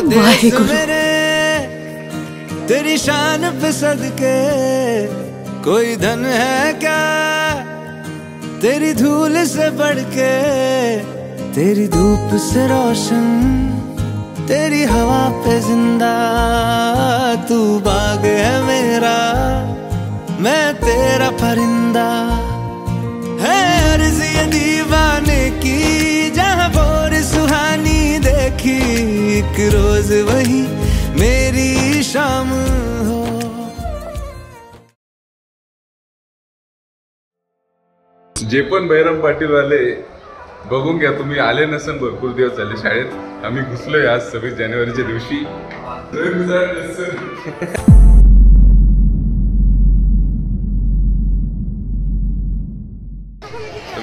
देश मेरे तेरी शान पे सदके, कोई धन है क्या तेरी धूल से बढ़ के, तेरी धूप से रोशन तेरी हवा पे जिंदा, तू बाग है मेरा मैं तेरा परिंदा, है अर्ज़ ये दीवाने की जहाँ भोर सुहानी देखी, एक रोज वही मेरी शाम हो। जे पण बहिराम पाटील वाले बघून घ्या, तुम्ही आले नसेल भरपूर दिवस झाले शाळेत, आम्ही घुसलोय आज 26 जानेवारीच्या दिवशी।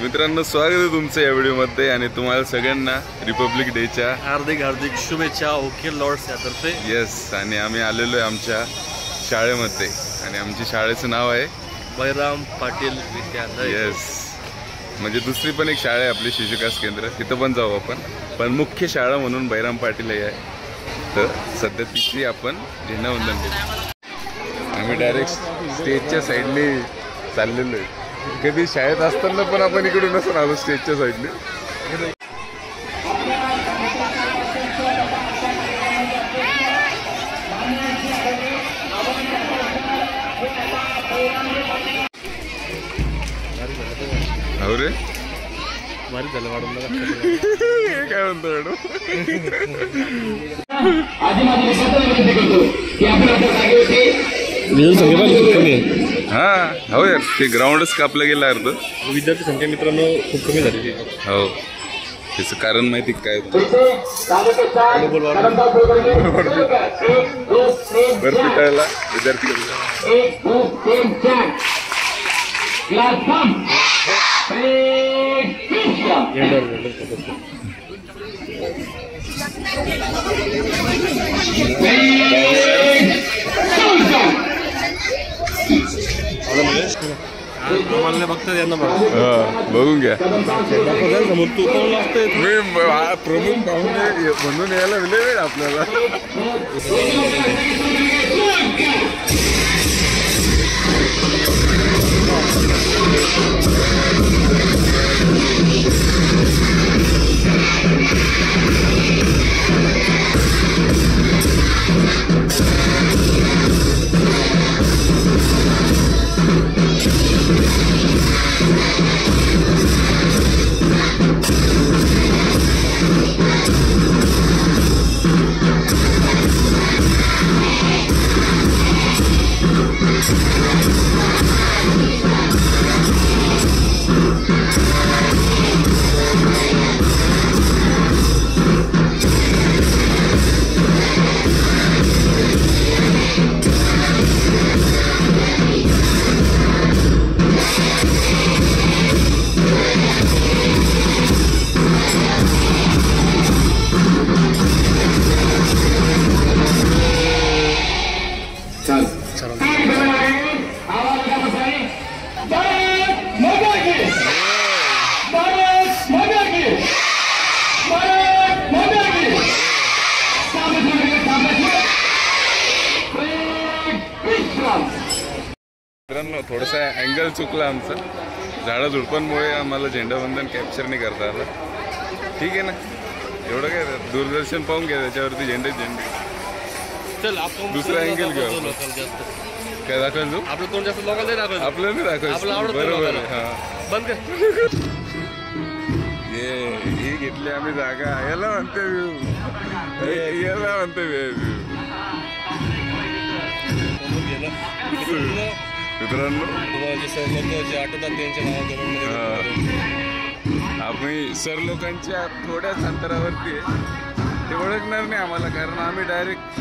मित्रांनो स्वागत आहे तुमचं या व्हिडिओ मध्ये आणि तुम्हाला सगळ्यांना रिपब्लिक डेच्या हार्दिक हार्दिक शुभेच्छा ओके लॉर्ड्स यातर्फे। येस, आणि आम्ही आलेलो आहे आमच्या शाळेमध्ये आणि आमच्या शाळेचं नाव आहे बहिराम पाटील विद्यालय। येस, म्हणजे दुसरी पण एक शाळा आहे आपली शिशुविकास केंद्र, तिथं पण जाऊ आपण, पण मुख्य शाळा म्हणून बहिराम पाटील आहे। तर सध्या तिची आपण झेंडावंदन केलं। आम्ही डायरेक्ट स्टेजच्या साईडने चाललेलो आहे, कधी शाळेत असताना पण आपण इकडून असं आलो स्टेजच्या साईडने। अरे भारी झालं मॅडम, काय म्हणतो मॅडम? हा हो यार, ते ग्राउंडच कापलं गेलं अर्ध, विद्यार्थी संख्या मित्रांनो खूप कमी झाली। हो, त्याचं कारण माहिती काय? बर पिटायला विद्यार्थी बघता यांना बघून घ्या। समोर तू कोण लागतोय? प्रमुख पाहुणे म्हणून यायला विलय वेळ आपल्याला। थोडासा अँगल चुकला आमचा, झाडा झुडपांमुळे आम्हाला झेंडावंदन कॅप्चर नाही करता आलं। ठीक आहे ना, एवढं काय, दूरदर्शन पाहून घ्या, त्याच्यावरती झेंडे चल आपण दुसरा अँगल घेऊ। काय दाखवायचं? आपलं तोंड जास्त लोकांना दाखवायचं, आपल्याला नाही दाखवायचं। बरोबर आहे, हा बंद कर। ही घेतली आम्ही जागा, याला म्हणते व्ह्यू, याला म्हणते व्ह्यू। मित्रांनो जे आठवतात त्यांच्या आम्ही सर लोकांच्या थोड्याच अंतरावरती आहे, ते ओळखणार नाही आम्हाला, कारण आम्ही डायरेक्ट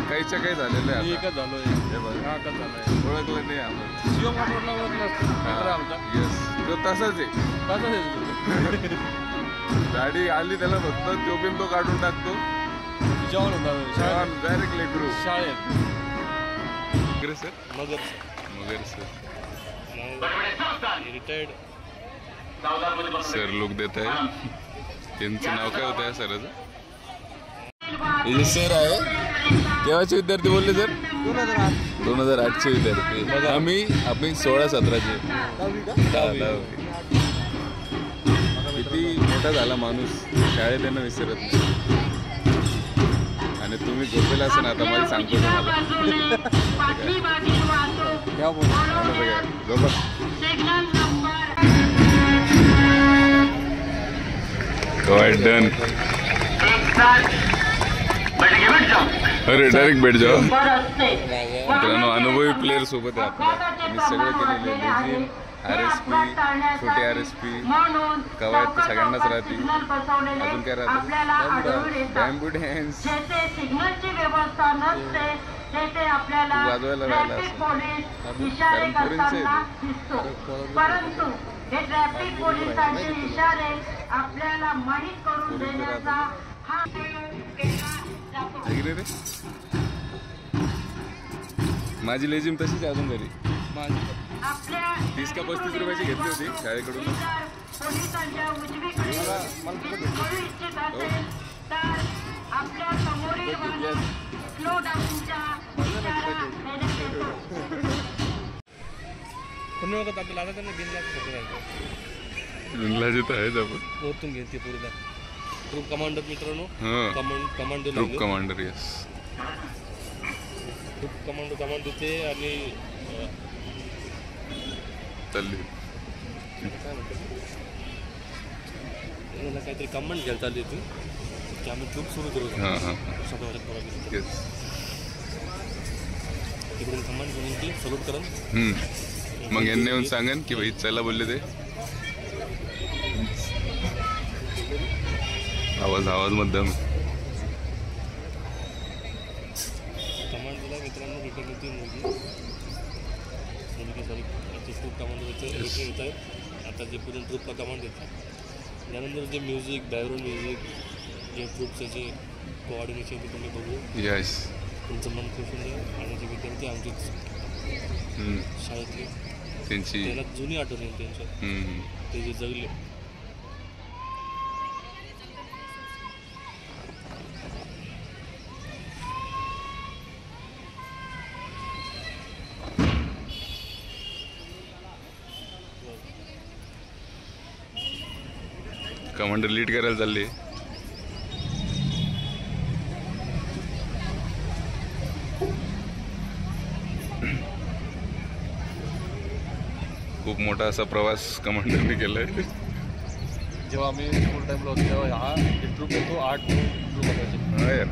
काहीच्या काही झालेलं आहे। एकच झालोय, ओळखलं नाही आम्हाला। शिवम वाटवडला ओळखला आमचा। येस, तो तसाच आहे, गाडी आली त्याला फक्त तो तो काढून टाकतो, जेवण होणार डायरेक्ट लेकरू शाळेत। सर मगर सर रिटायर्ड सर लोक देत आहे, त्यांचं नाव काय होतं सराचं? हे जे सर आहे केव्हाचे विद्यार्थी बोलले सर? 2008चे विद्यार्थी. आम्ही 16-17चे. किती मोठा झाला माणूस, शाळेत त्यांना विसरत नाही. आणि तुम्ही झोपेला असं ना आता मला सांगतो तुम्हाला डन. अरे डायरेक्ट भेट जाऊ मित्रांनो. अनुभवी प्लेअर सोबत आहे आपल्या. मी सगळं केलेलं लेझिम, RSP, छोटे RSP, कवायत तर सगळ्यांनाच राहते. अजून काय राहतं? बॅम्बू डॅन्स वाजवायला राहिला रे. माझी लेझिम तशीच अजून घरी. 30 का 35 रुपयाची घेतली होती शाळेकडून. बिनलाचे तर आहेच आपण. वरतून घेते पूर्ण ट्रूप कमांडर मित्रांनो. Commander troop commander. Yes, troop command होते. आणि चालली काहीतरी कमांड घ्यायला चालली होती की आम्ही ट्रूप सुरू करू. तिकडून कमांड घेऊन ती सल्यूट करून मग यांनी येऊन सांगेन की भाई चला बोलले ते. आवाज मध्यम. कमांड दिला मित्रांनो. रिटर्न होती मुलगी सॉरी ट्रूप कमांड होते. रिटर्न येत आहेत आता जे पूर्ण ट्रूपला कमांड देतात. त्यानंतर जे म्युझिक, बॅकग्राऊंड म्युझिक, जे ट्रूपचं जे कोऑर्डिनेशन ते तुम्ही बघू. यस, तुमचं मन खुश होऊन जाईल. आणि जे विद्यार्थी आमचेच शाळेतले त्यांची त्याला जुनी आठवण येईल त्यांच्या. ते जे जगले. कमांडर लीड करायला चालले. खूप मोठा असा प्रवास कमांडरने केलाय. जेव्हा आम्ही स्कूल टाईमला होतो तेव्हा हा ट्रूप होतो. 8 ट्रूप असायचे. हा यार,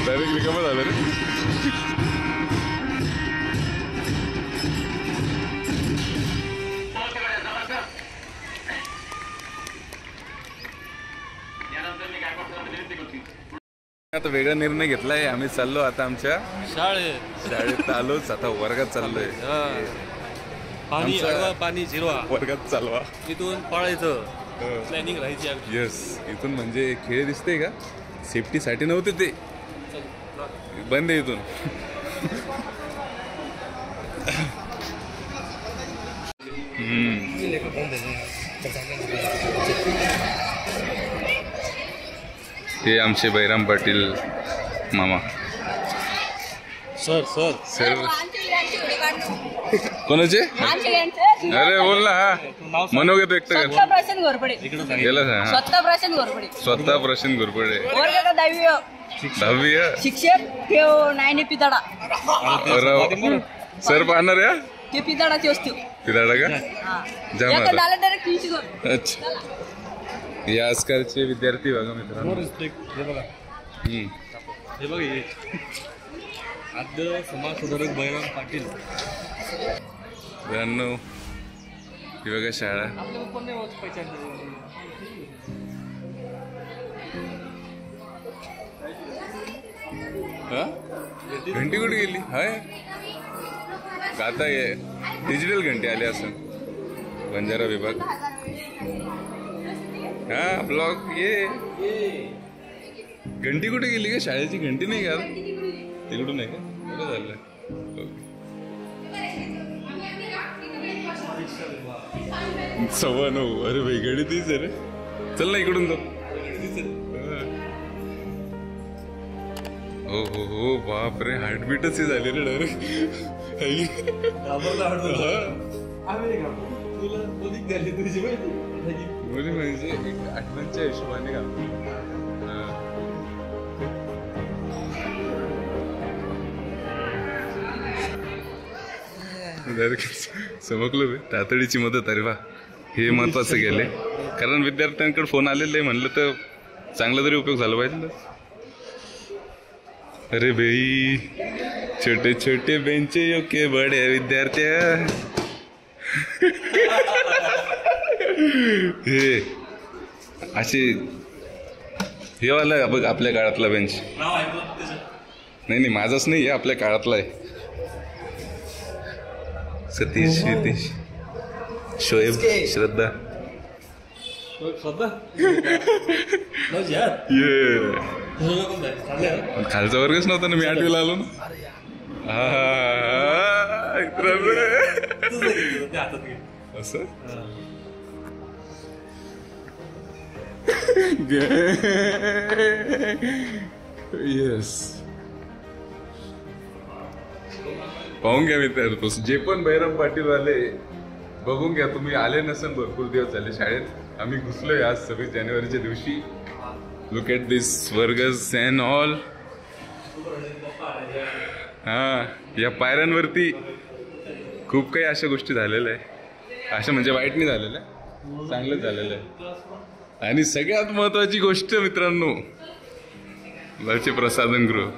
डायरेक्ट रिकामं झालं रे. आता वेगळा निर्णय घेतलाय. आम्ही चाललो आता आमच्या शाळेत आलोच. आता वर्गात चाललोय. पाणी जिरवा, वर्गात चालवा. इथून पळायचं प्लॅनिंग राहायची. येस, इथून म्हणजे खेळ दिसते का? सेफ्टीसाठी नव्हते ते. बंद आहे इथून. हे आमचे बैराम पाटील मामा. सर कोणाचे? अरे बोल ना. हा मनोगत व्यक्त कर. प्रशांत घोरपडे. गेला स्वतः प्रशांत घोरपडे. स्वतः प्रशांत घोरपडे. वर्ग 10वी. 10वी आहे. शिक्षक ते नाही पिताडा अरे सर पाहणार या ते पिताडा ते असतो पिदाडा का जमा डायरेक्ट शिकवतो. अच्छा हे आजकालचे विद्यार्थी बघा मित्रांनो. हे बघ हे आद्य समाज सुधारक बैराम पाटील. मित्रांनो ही बघा शाळा. आपल्याला कोण नाही पहिचान. घंटी कुठे गेली हाय आता ये डिजिटल घंटी आली असं बंजारा विभाग. हा ब्लॉक ये घंटी कुठे गेली का शाळेची घंटी नाही का तिकडून आहे का कुठं झालं. 9:15 अरे भाई घडी तीच आहे रे. चल ना इकडून जाऊ. हो हो हो बाप रे हार्टबीटच ही झाली रे डायरेक्ट. मुली म्हणजे एक आठवणच्या हिशोबाने का चमकलो बे. तातडीची मदत. अरे वा हे महत्वाचं गेले कारण विद्यार्थ्यांकडे फोन आलेले म्हणलं तर चांगला तरी उपयोग झाला पाहिजे. अरे भाई छोटे छोटे बेंचे योग्य बडे विद्यार्थी हे असे हे वाला बघ आपल्या काळातला बेंच. नाही माझाच नाही आहे आपल्या काळातला आहे. सतीश नितीश शोएब श्रद्धा खालचा वर्गच नव्हता ना मी 8वीला आलो ना. असं येस पाहून घ्या मित्रांनो. जे पण बैराम पाटील वाले बघून घ्या. तुम्ही आले नसेल भरपूर दिवस झाले शाळेत. आम्ही घुसलोय आज 26 जानेवारीच्या दिवशी. Look at this verges and all. हा या पायऱ्यांवरती खूप काही अशा गोष्टी झालेल्या आहे. अशा म्हणजे वाईट नाही झालेल्या चांगलंच झालेलं आहे. आणि सगळ्यात महत्वाची गोष्ट मित्रांनो लचे प्रसाधन गृह.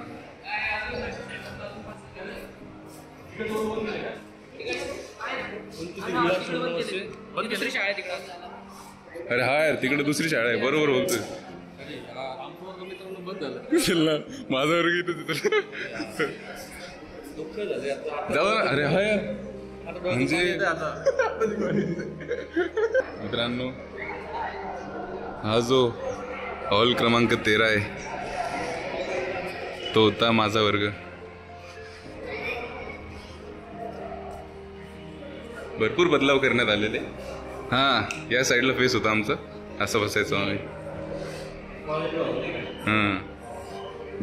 अरे हा यार तिकडे दुसरी शाळा आहे. बरोबर बोलतोय. माझा वर्ग इथं तिथं जाऊ ना. अरे हा यार म्हणजे मित्रांनो हा जो हॉल क्रमांक 13 आहे तो होता माझा वर्ग. भरपूर बदलाव करण्यात आलेले. हा या साईडला फेस होता आमचं. असं बसायचो आम्ही. हां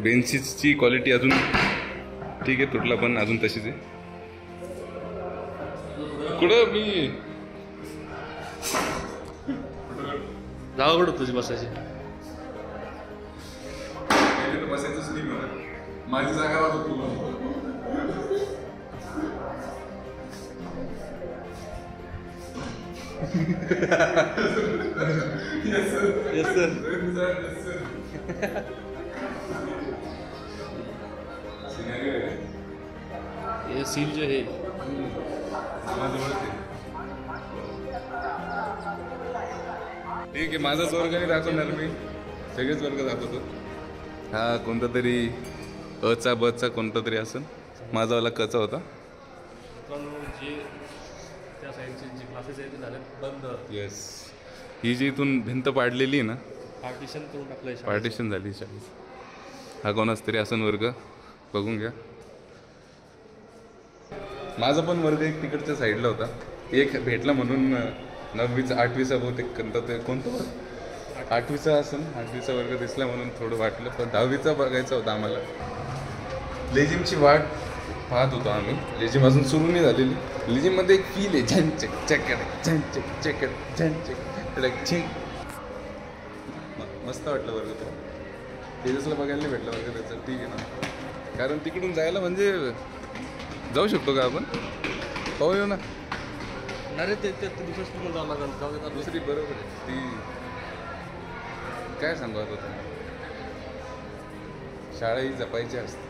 बेंचीची क्वालिटी अजून ठीक आहे तुटला पण अजून तशीच आहे. कुठं मी जागा कुठं तुझी बसायची. बसायचंच नाही मला. माझी जागा राहत होती. Yes sir. ये सीन जो है ठीक आहे. माझाच वर्ग नाही दाखवणार मी. सगळेच वर्ग दाखवतो. हा कोणता तरी अचा बचा कोणता तरी असेल. माझावाला कचा होता. जे त्या साईडचे जे क्लासेस आहेत ते झाले बंद. येस ही जी इथून भिंत पाडलेली आहे ना पार्टिशन करून टाकलंय. पार्टिशन झाली शाळेत. हा कोणाच तरी असन वर्ग बघून घ्या. माझा पण वर्ग एक तिकडच्या साईडला होता. एक भेटला म्हणून 9वीचा 8वीचा बहुतेक कोणतं 8वीचा असेल. 8वीचा वर्ग दिसला म्हणून थोडं वाटलं. पण 10वीचा बघायचा होता आम्हाला. लेझिमची वाट पाहत होतो आम्ही. लेझिम अजून सुरू नाही झालेली. लेझिममध्ये एक फील आहे झंचक चकडक झंचक चकडक झंचक कडक झिंक. मस्त वाटलं वर्ग तो. तेजसला बघायला नाही भेटलं वगैरे तर ठीक आहे ना, कारण तिकडून जायला म्हणजे जाऊ शकतो का आपण, पाहू येऊ ना. अरे ते दुसऱ्या स्कूलमध्ये जावं लागेल, जाऊ दे. दुसरी बरोबर आहे ती, काय सांगू आता तुम्ही, शाळा ही जपायची असते,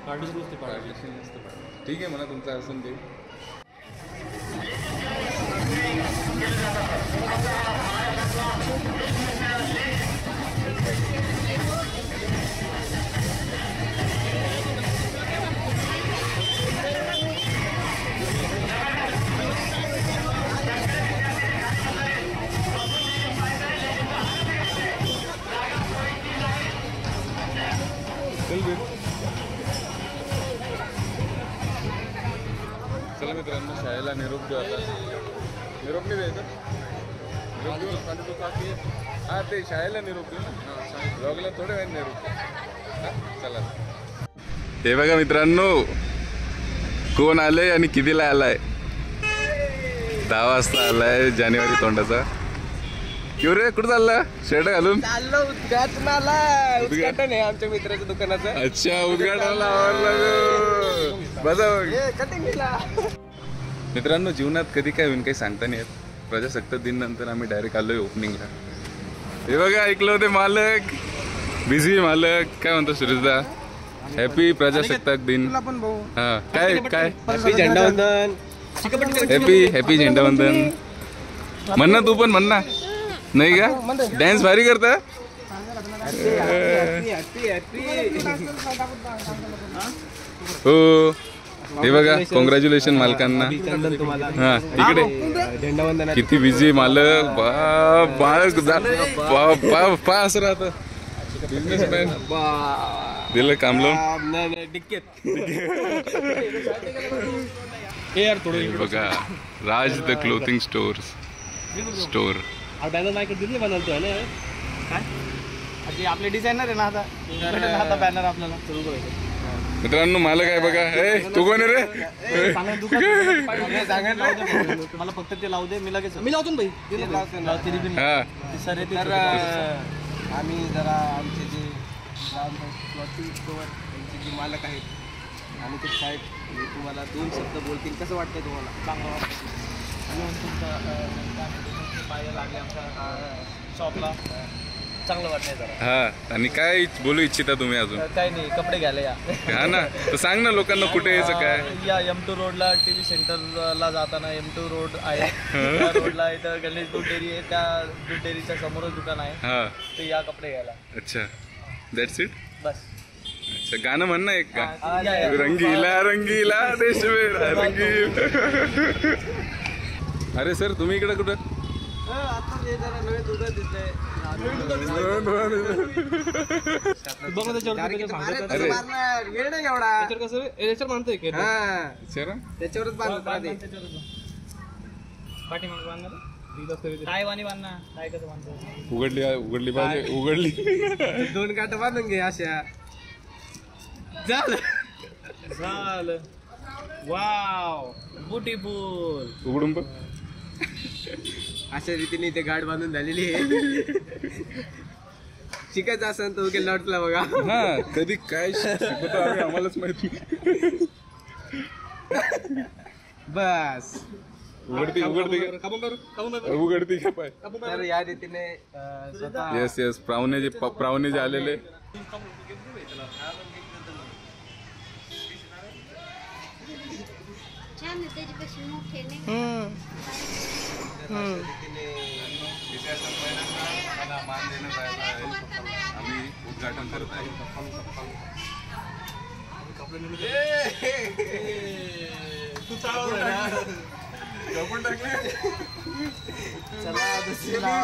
पार्टिशन नसते पार्टिशन नसतं. ठीक आहे म्हणा तुमचं असून ते. चला मित्रांनो, शाळेला निरोप देऊ आता. निरोप नाही द्यायचा, हा ते शाळेला निरोप देऊ ना, ब्लॉगला थोड्या वेळ निरोप देऊ. चला. हे बघा मित्रांनो, कोण आलंय आणि कितीला आलाय. 10 वाजता आलाय जानेवारी तोंडाचा. क्यों रे, कुठं चालला शर्ट घालून? चाललो उद्घाटनाला. उद्घाटन आहे आमच्या मित्राच्या दुकानाचं. अच्छा, उद्घाटनाला आवडला. बघा कटिंगला. मित्रांनो, जीवनात कधी काय होईल काही सांगता नाही येत. प्रजासत्ताक दिन नंतर आम्ही डायरेक्ट आलोय ओपनिंगला. हे बघा, ऐकलं होते मालक, बिझी मालक. काय म्हणतो सुरेशदा? हॅपी प्रजासत्ताक दिन. हा, काय काय हॅपी झेंडावंदन. हॅपी झेंडावंदन. म्हण ना तू पण, म्हण ना. नाही का, डॅन्स भारी करता. हो, हे बघा, कॉंग्रॅच्युलेशन मालकांना. हा, इकडे किती बिझी मालक. पा असं राहतं बिझनेसमॅन. दिलं काम लावून. बघा, राज द क्लोथिंग स्टोर. बॅनर नाही दिले बनवतोय ना काय, आपले डिझायनर आहे ना आता बॅनर आपल्याला. मित्रांनो, मालक आहे बघा. तू कोण आहे रे? मला फक्त ते लावू दे, मी लगेच मी लावतो भाई. तर आम्ही जरा आमचे जे क्लॉथिंग स्टोअर यांचे जे मालक आहेत अनिकेत साहेब, तुम्हाला 2 शब्द बोलतील. कसं वाटतंय तुम्हाला? चांगलं वाटतं. पाहायला लागले आमच्या शॉपला, चांगलं वाटतंय जरा. हा, आणि काय बोलू इच्छिता तुम्ही अजून? काही नाही, कपडे घ्यायला या. हा ना, तर सांग ना लोकांना कुठे यायचं काय. या M2 रोडला TV सेंटरला जाताना M2 रोड आहे, त्या रोडला इथं गणेश दूध डेअरी आहे, त्या दूध डेअरीच्या समोरच दुकान आहे. हा, ते या कपडे घ्यायला. अच्छा, दॅट्स इट. बस. अच्छा, गाणं म्हण ना एक का. या. रंगीला रंगीला देश मेरा रंगीला. अरे सर, तुम्ही इकडे कुठं? आता ते जरा नवे दुकान दिसतंय. बघ त्याच्यावरच बांधत राहते. उघडली पाहिजे, उघडली. 2 काट बांधून घे अशा. झालं. Wow, beautiful. उघडून बघ. अशा रीतीने इथे गाठ बांधून झालेली आहे. शिकायचं असेल तर उगे लढला बघा. हा, कधी काय शिकवतो आम्ही आम्हालाच माहिती. बस. उघडती का पाय. तर या रीतीने स्वतः येस पाहुणे जे आलेले. आम्ही उद्घाटन करत आहे. चला दुसरीला.